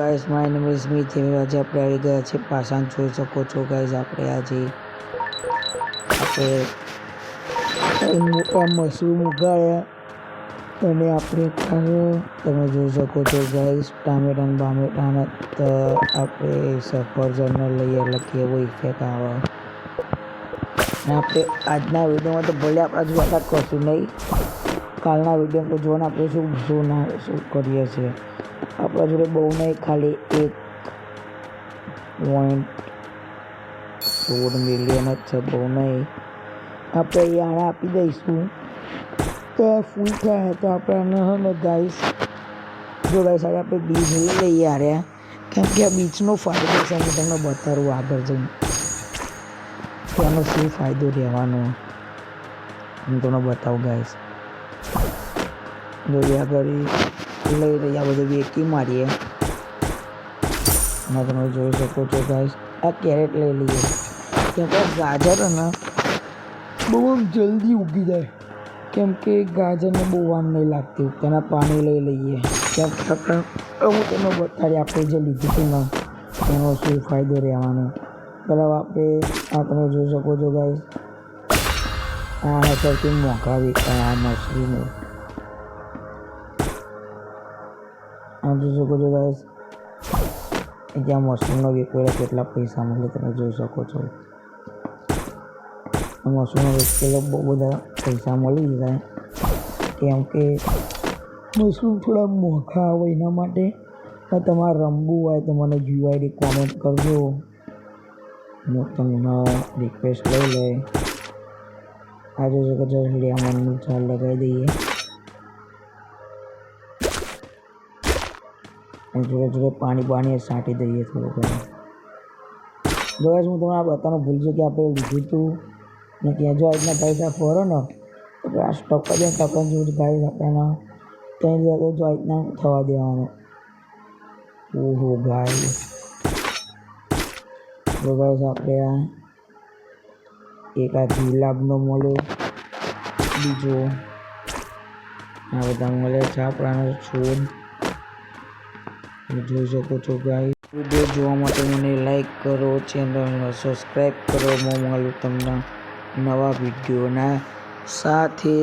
Guys, my name is Smith. આજે આપણે આવી ગયા છે પાસાન. જોઈ શકો છો ગાઈસ, આપણે આજે મોટા મશરૂમ ઉગાડ્યા અને આપણે તમે જોઈ શકો છો ગાઈસ, ટામેટાને બામેટાને તો આપણે સફરજનને લઈએ એટલે કેવો ઇફેક્ટ આવે. અને આપણે આજના વિડીયોમાં તો ભલે આપણા જોતા કશું નહીં, કાલના વિડીયો તો જોઈને આપણે શું કરીએ છીએ. આપણા જોડે બહુ નહીં, ખાલી 1.16 મિલિયન જ છે, બહુ નહીં. આપણે આને આપી દઈશું તો ફૂલ થાય તો આપણે આને ગાઈસ જો ગાઈસ આજે આપણે બીજ લઈ લઈએ આવ્યા, કેમ કે આ બીજનો ફાયદો છે હું તમને બતાવું આગળ જઈને તેનો શું ફાયદો રહેવાનો હું તમને બતાવું ગાઈસ. જો આગળ લઈ રહી આ બધું વેકી મારીએ અને તમે જોઈ શકો છો ગાઈસ, આ કેરેટ લઈ લઈએ કેમ કે ગાજર ને બહુ જલ્દી ઉગી જાય, કેમ કે ગાજરને બહુ વાર નહીં લાગતી. તેના પાણી લઈ લઈએ કેમ કે હું તમને બતાડી આપણે જે લીધું હતું ને એનો શું ફાયદો રહેવાનો. બરાબર આ તમે જોઈ શકો છો ગાઈસ, આ સૌથી મોંઘા વેચાય આ મશરૂમ. આ જોઈ શકો છો ગાઈસ, જ્યાં મશરૂમનો વેચેલા કેટલા પૈસા મળે તમે જોઈ શકો છો. મશરૂમનો વેચેલો બહુ બધા પૈસા મળી જાય, કેમ કે મશરૂમ થોડા મોંઘા આવે એના માટે. તમારે રમવું હોય તો મને યુઆઈડી કોમેન્ટ કરજો, હું તમને રિક્વેસ્ટ લઈ લે. આ જોઈ શકો છો લેમનનું ઝાડ લગાવી દઈએ અને જોડે જોડે પાણી છાંટી દઈએ થોડું ઘણું. જો હું તમને આ બતાવવાનું ભૂલજો કે આપણે લીધું હતું ને ત્યાં જો આજના પૈસા ફરો ને તો આ સ્ટોક કરી ટકન જેવું ગાઈસ આપણને ત્યાં જો આજના થવા દેવાનું. ઓહો ગાઈસ, જો ગાઈસ આપણે આ એક આ ગુલાબનો મળ્યો, બીજો આ બધા મળે છે આપણાનો છોડ જોઈ શકો છો ગાઈસ. વિડીયો જોવા માટે મને લાઈક કરો, ચેનલને સબસ્ક્રાઈબ કરો. હું મળું તમને નવા વિડીયોના સાથે.